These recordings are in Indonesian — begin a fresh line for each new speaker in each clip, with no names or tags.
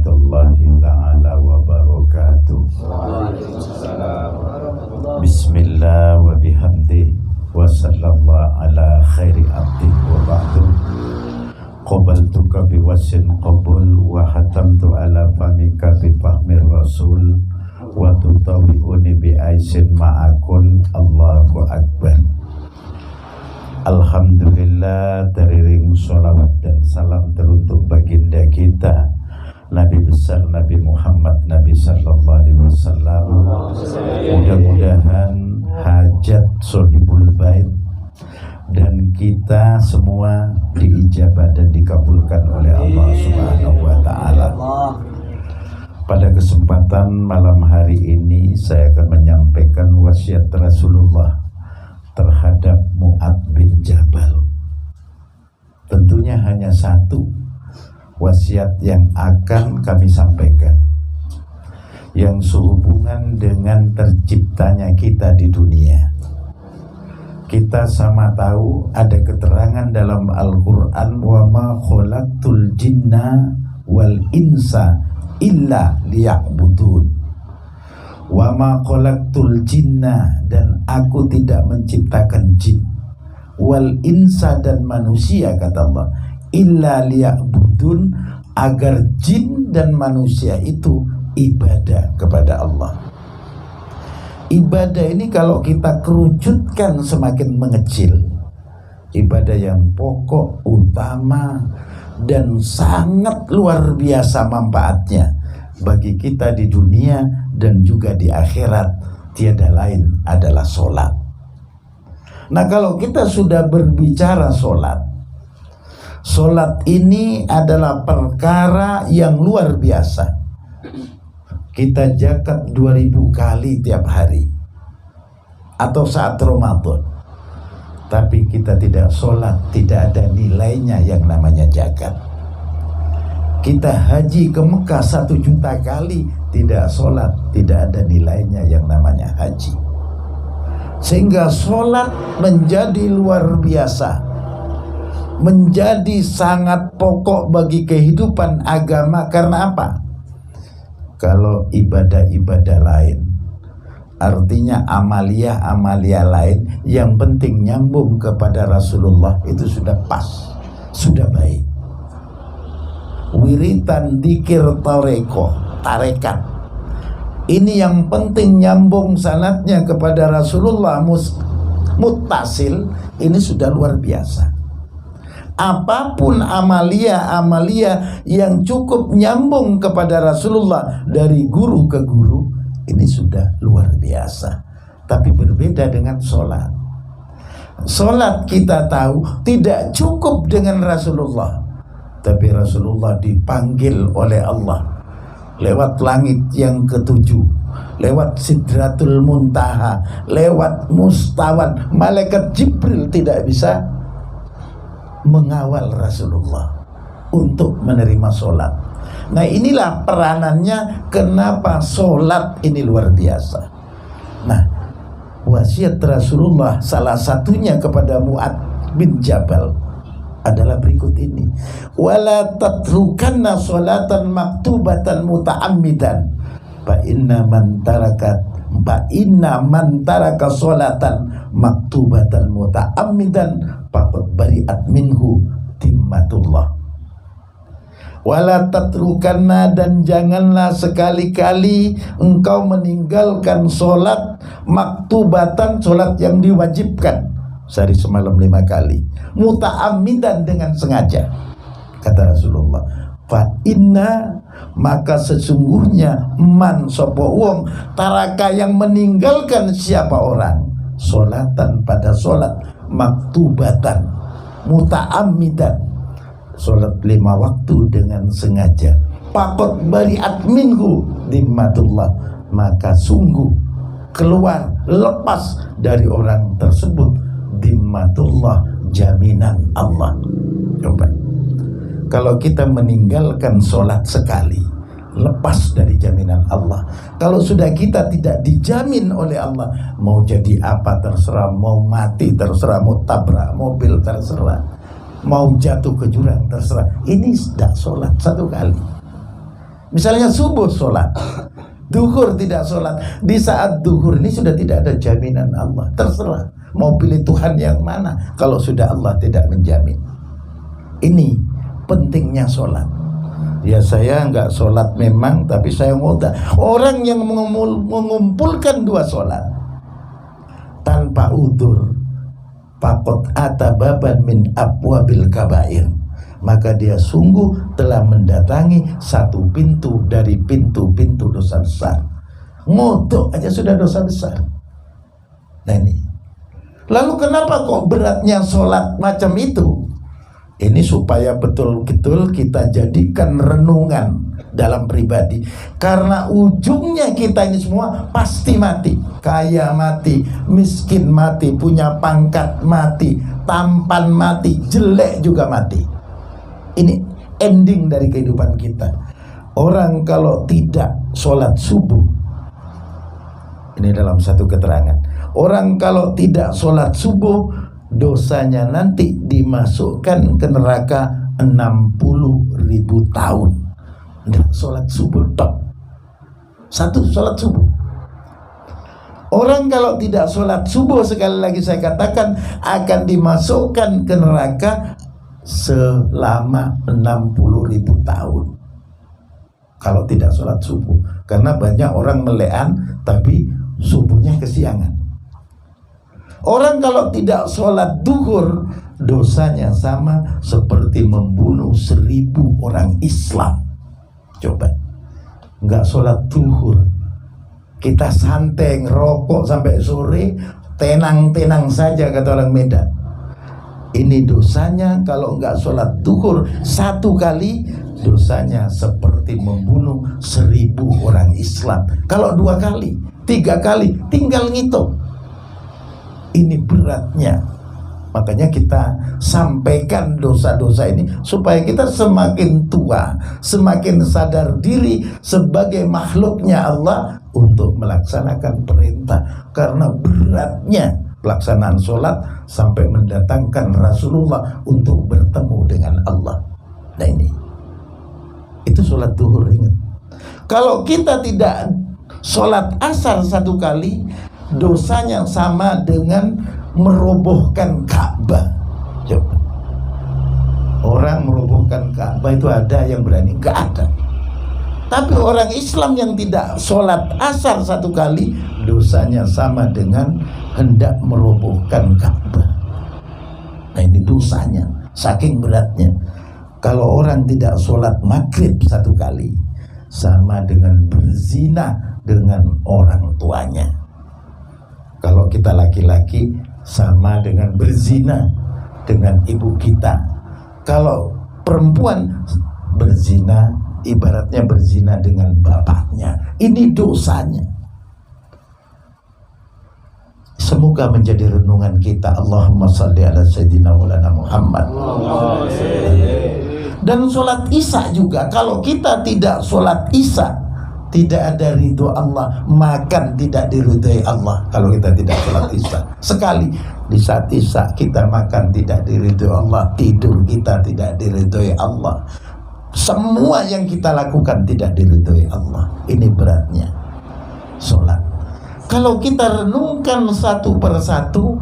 warahmatullahi ta'ala wabarakatuh. Bismillah wa bihamdi wa sallallahu ala khairi abdi wa ba'du. Qabaltuka biwasin qabul wa hatamtu ala famika bi fahmir rasul wa tutawi'uni bi aisin ma'akul. Allahu akbar. Alhamdulillah, teriring sholawat dan salam teruntuk baginda kita Nabi besar Nabi Muhammad Nabi sallallahu alaihi wasallam. Mudah-mudahan hajat sohibul bait dan kita semua diijabah dan dikabulkan oleh Allah Subhanahu wa ta'ala. Pada kesempatan malam hari ini saya akan menyampaikan wasiat Rasulullah terhadap Mu'ad bin Jabal. Tentunya hanya satu wasiat yang akan kami sampaikan, yang sehubungan dengan terciptanya kita di dunia. Kita sama tahu ada keterangan dalam Al-Quran, wa ma khalaqtul jinna wal insa illa liya'budun. Wa ma khalaqtul jinna, dan aku tidak menciptakan jin, wal insa, dan manusia, kata Allah, illa liya'budun, agar jin dan manusia itu ibadah kepada Allah. Ibadah ini kalau kita kerucutkan semakin mengecil. Ibadah yang pokok, utama, dan sangat luar biasa manfaatnya bagi kita di dunia dan juga di akhirat, tiada lain adalah sholat. Nah, kalau kita sudah berbicara sholat, sholat ini adalah perkara yang luar biasa. Kita zakat 2000 kali tiap hari atau saat Ramadan, tapi kita tidak sholat, tidak ada nilainya yang namanya zakat. Kita haji ke Mekah 1 juta kali, tidak sholat, tidak ada nilainya yang namanya haji. Sehingga sholat menjadi luar biasa, menjadi sangat pokok bagi kehidupan agama. Karena apa? Kalau ibadah-ibadah lain, artinya amalia-amalia lain, yang penting nyambung kepada Rasulullah, itu sudah pas, sudah baik. Wiritan, dikir, tarekat, ini yang penting nyambung sanadnya kepada Rasulullah, muttasil, ini sudah luar biasa. Apapun amalia-amalia yang cukup nyambung kepada Rasulullah dari guru ke guru, ini sudah luar biasa. Tapi berbeda dengan sholat. Sholat kita tahu tidak cukup dengan Rasulullah, tapi Rasulullah dipanggil oleh Allah lewat langit yang ketujuh, lewat Sidratul Muntaha, lewat Mustawan. Malaikat Jibril tidak bisa mengawal Rasulullah untuk menerima sholat. Nah, inilah peranannya, kenapa sholat ini luar biasa. Nah, wasiat Rasulullah salah satunya kepada Mu'ad bin Jabal adalah berikut ini: wala tatrukanna sholatan maktubatan muta'ammidan fa inna man taraka sholatan maktubatan muta'ammidan faqad bari'at minhu timmatullah. Wala tatrukanna, dan janganlah sekali-kali engkau meninggalkan sholat maktubatan, sholat yang diwajibkan sehari semalam 5 kali, muta'ammidan, dengan sengaja. Kata Rasulullah, fa inna, maka sesungguhnya, man sopo wong, taraka, yang meninggalkan siapa orang, sholatan, pada sholat, maktubatan, muta'ammidan, sholat 5 waktu dengan sengaja, faqad bari'at minhu dimmatullah, maka sungguh keluar, lepas dari orang tersebut dimmatullah, jaminan Allah. Coba, kalau kita meninggalkan sholat sekali, lepas dari jaminan Allah. Kalau sudah kita tidak dijamin oleh Allah, mau jadi apa terserah, mau mati terserah, mau tabrak mobil terserah, mau jatuh ke jurang terserah. Ini sudah sholat 1 kali. Misalnya subuh sholat, duhur tidak sholat. Di saat duhur ini sudah tidak ada jaminan Allah. Terserah mau pilih Tuhan yang mana kalau sudah Allah tidak menjamin. Ini pentingnya sholat. Ya saya nggak sholat memang, tapi saya ngoda. Orang yang mengumpulkan dua sholat tanpa udzur, faqad atababan min abwabil kabair, maka dia sungguh telah mendatangi satu pintu dari pintu-pintu dosa besar. Ngodok aja sudah dosa besar. Nah ini. Lalu kenapa kok beratnya sholat macam itu? Ini supaya betul-betul kita jadikan renungan dalam pribadi. Karena ujungnya kita ini semua pasti mati. Kaya mati, miskin mati, punya pangkat mati, tampan mati, jelek juga mati. Ini ending dari kehidupan kita. Orang kalau tidak sholat subuh, ini dalam satu keterangan, orang kalau tidak sholat subuh, dosanya nanti dimasukkan ke neraka 60.000 tahun. Nggak sholat subuh top. Satu sholat subuh. Orang kalau tidak sholat subuh, sekali lagi saya katakan, akan dimasukkan ke neraka selama 60.000 tahun. Kalau tidak sholat subuh. Karena banyak orang melean tapi subuhnya kesiangan. Orang kalau tidak sholat duhur, dosanya sama seperti membunuh 1000 orang Islam. Coba, nggak sholat duhur, kita santai ngerokok sampai sore, tenang-tenang saja kata orang Medan. Ini dosanya kalau nggak sholat duhur satu kali, dosanya seperti membunuh 1000 orang Islam. Kalau 2 kali, 3 kali, tinggal ngitung. Ini beratnya. Makanya kita sampaikan dosa-dosa ini supaya kita semakin tua, semakin sadar diri sebagai makhluknya Allah untuk melaksanakan perintah. Karena beratnya pelaksanaan sholat sampai mendatangkan Rasulullah untuk bertemu dengan Allah. Nah ini, itu sholat duhur, ingat. Kalau kita tidak sholat asar satu kali, dosanya sama dengan merobohkan Ka'bah. Coba, orang merobohkan Ka'bah itu ada yang berani? Nggak ada. Tapi orang Islam yang tidak sholat asar satu kali, dosanya sama dengan hendak merobohkan Ka'bah. Nah ini dosanya, saking beratnya. Kalau orang tidak sholat maghrib satu kali, sama dengan berzina dengan orang tuanya. Kalau kita laki-laki, sama dengan berzina dengan ibu kita. Kalau perempuan, berzina ibaratnya berzina dengan bapaknya. Ini dosanya. Semoga menjadi renungan kita. Allahumma salli ala sayyidina maulana Muhammad. Dan sholat isya juga, kalau kita tidak sholat isya, tidak ada ridho Allah, makan tidak diridhoi Allah. Kalau kita tidak sholat isya sekali, di saat isya kita makan tidak diridhoi Allah, tidur kita tidak diridhoi Allah, semua yang kita lakukan tidak diridhoi Allah. Ini beratnya sholat. Kalau kita renungkan satu persatu,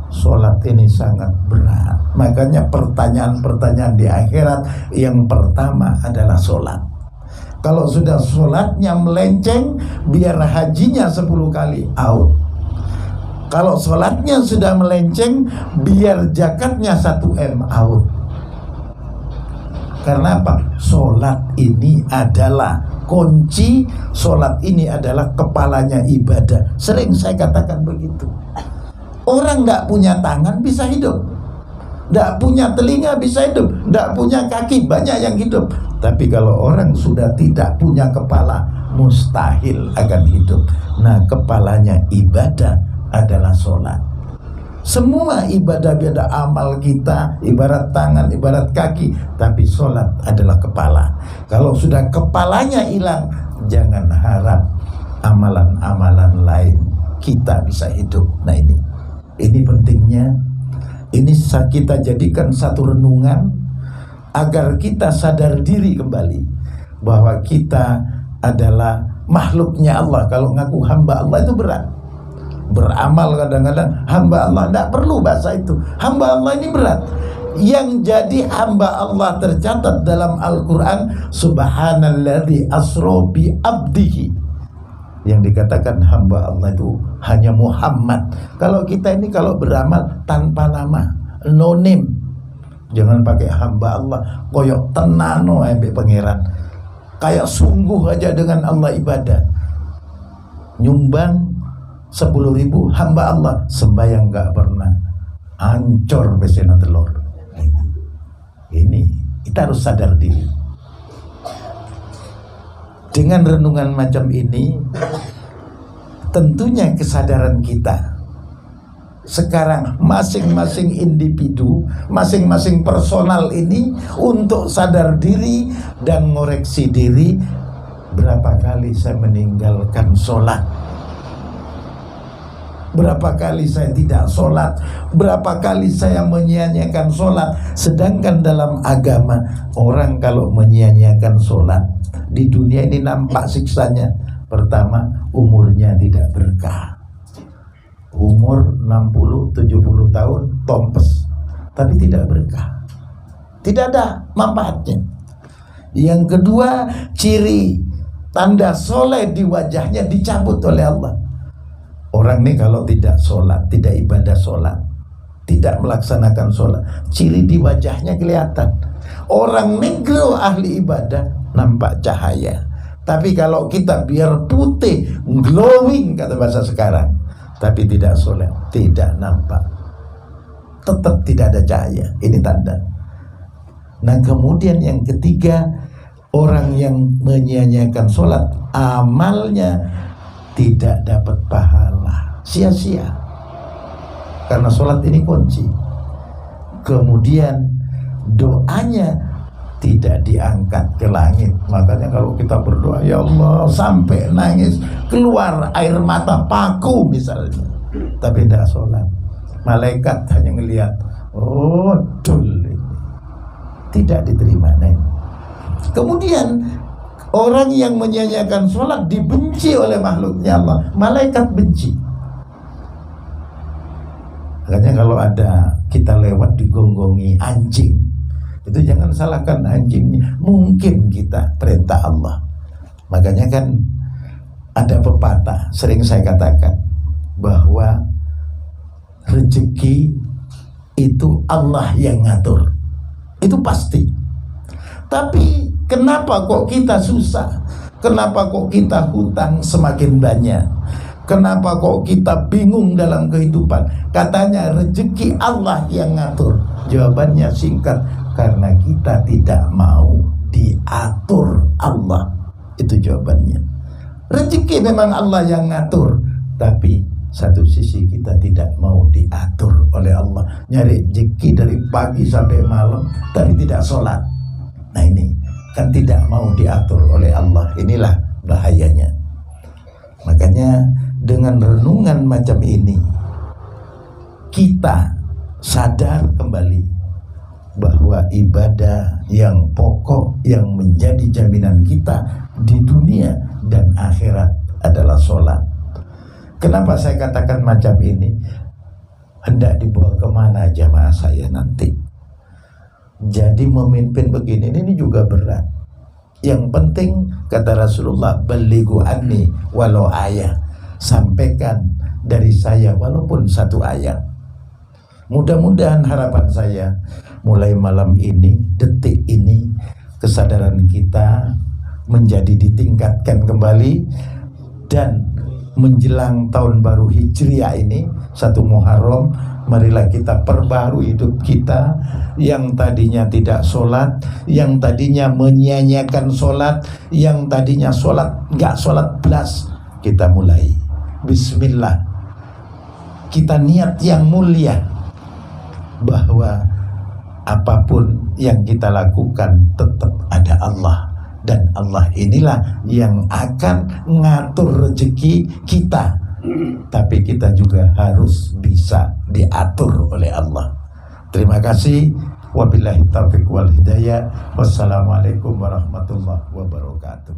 sholat ini sangat berat. Makanya pertanyaan-pertanyaan di akhirat yang pertama adalah sholat. Kalau sudah sholatnya melenceng, biar hajinya 10 kali out. Kalau sholatnya sudah melenceng, biar zakatnya 1M out. Karena apa? Sholat ini adalah kunci, sholat ini adalah kepalanya ibadah. Sering saya katakan begitu. Orang gak punya tangan bisa hidup, gak punya telinga bisa hidup, gak punya kaki, banyak yang hidup. Tapi kalau orang sudah tidak punya kepala, mustahil akan hidup. Nah, kepalanya ibadah adalah sholat. Semua ibadah-ibadah amal kita, ibarat tangan, ibarat kaki, tapi sholat adalah kepala. Kalau sudah kepalanya hilang, jangan harap amalan-amalan lain kita bisa hidup. Nah ini pentingnya. Ini kita jadikan satu renungan agar kita sadar diri kembali bahwa kita adalah makhluknya Allah. Kalau ngaku hamba Allah itu berat. Beramal kadang-kadang hamba Allah, tidak perlu bahasa itu. Hamba Allah ini berat. Yang jadi hamba Allah tercatat dalam Al-Quran, subhanalladzi asra bi abdihi. Yang dikatakan hamba Allah itu hanya Muhammad. Kalau kita ini kalau beramal tanpa nama, no name. Jangan pakai hamba Allah koyok tenano ambek pangeran. Kayak sungguh aja dengan Allah ibadah. Nyumbang 10.000 hamba Allah, sembahyang gak pernah, ancur besena telur. Ini kita harus sadar diri. Dengan renungan macam ini, tentunya kesadaran kita sekarang masing-masing individu, masing-masing personal ini untuk sadar diri dan ngoreksi diri. Berapa kali saya meninggalkan sholat? Berapa kali saya tidak sholat? Berapa kali saya menyia-nyiakan sholat? Sedangkan dalam agama, orang kalau menyia-nyiakan sholat, di dunia ini nampak siksanya. Pertama, umurnya tidak berkah. Umur 60-70 tahun, tompes. Tapi tidak berkah. Tidak ada manfaatnya. Yang kedua, ciri tanda soleh di wajahnya dicabut oleh Allah. Orang ini kalau tidak sholat, tidak ibadah sholat, tidak melaksanakan sholat, ciri di wajahnya kelihatan. Orang negro ahli ibadah nampak cahaya. Tapi kalau kita biar putih, glowing kata bahasa sekarang, tapi tidak sholat, tidak nampak, tetap tidak ada cahaya. Ini tanda. Nah kemudian yang ketiga, orang yang menyia-nyiakan sholat, amalnya tidak dapat pahala, sia-sia. Karena sholat ini kunci. Kemudian doanya tidak diangkat ke langit. Makanya kalau kita berdoa, ya Allah, sampai nangis, keluar air mata paku misalnya, tapi tidak sholat, malaikat hanya ngelihat, oh dul, tidak diterima. Kemudian orang yang menyia-nyiakan sholat dibenci oleh makhluknya Allah. Malaikat benci. Makanya kalau ada kita lewat digonggongi anjing, itu jangan salahkan anjingnya. Mungkin kita perintah Allah. Makanya kan ada pepatah, sering saya katakan, bahwa rezeki itu Allah yang ngatur. Itu pasti. Tapi kenapa kok kita susah? Kenapa kok kita hutang semakin banyak? Kenapa kok kita bingung dalam kehidupan? Katanya rezeki Allah yang ngatur. Jawabannya singkat, karena kita tidak mau diatur Allah. Itu jawabannya. Rezeki memang Allah yang ngatur, tapi satu sisi kita tidak mau diatur oleh Allah. Nyari rezeki dari pagi sampai malam, tapi tidak sholat. Nah ini kan tidak mau diatur oleh Allah. Inilah bahayanya. Makanya dengan renungan macam ini, kita sadar kembali bahwa ibadah yang pokok, yang menjadi jaminan kita di dunia dan akhirat adalah sholat. Kenapa saya katakan macam ini? Hendak dibawa kemana jamaah saya nanti? Jadi memimpin begini ini juga berat. Yang penting kata Rasulullah, balighu anni walau ayat. Sampaikan dari saya walaupun satu ayat. Mudah-mudahan harapan saya mulai malam ini, detik ini, kesadaran kita menjadi ditingkatkan kembali. Dan menjelang tahun baru Hijriah ini, 1 Muharram, marilah kita perbarui hidup kita. Yang tadinya tidak sholat, yang tadinya menyia-nyiakan sholat, yang tadinya sholat gak sholat belas, kita mulai. Bismillah. Kita niat yang mulia, bahwa apapun yang kita lakukan tetap ada Allah. Dan Allah inilah yang akan ngatur rezeki kita. Tapi kita juga harus bisa diatur oleh Allah. Terima kasih. Wabillahi taufiq wal hidayah. Wassalamualaikum warahmatullahi wabarakatuh.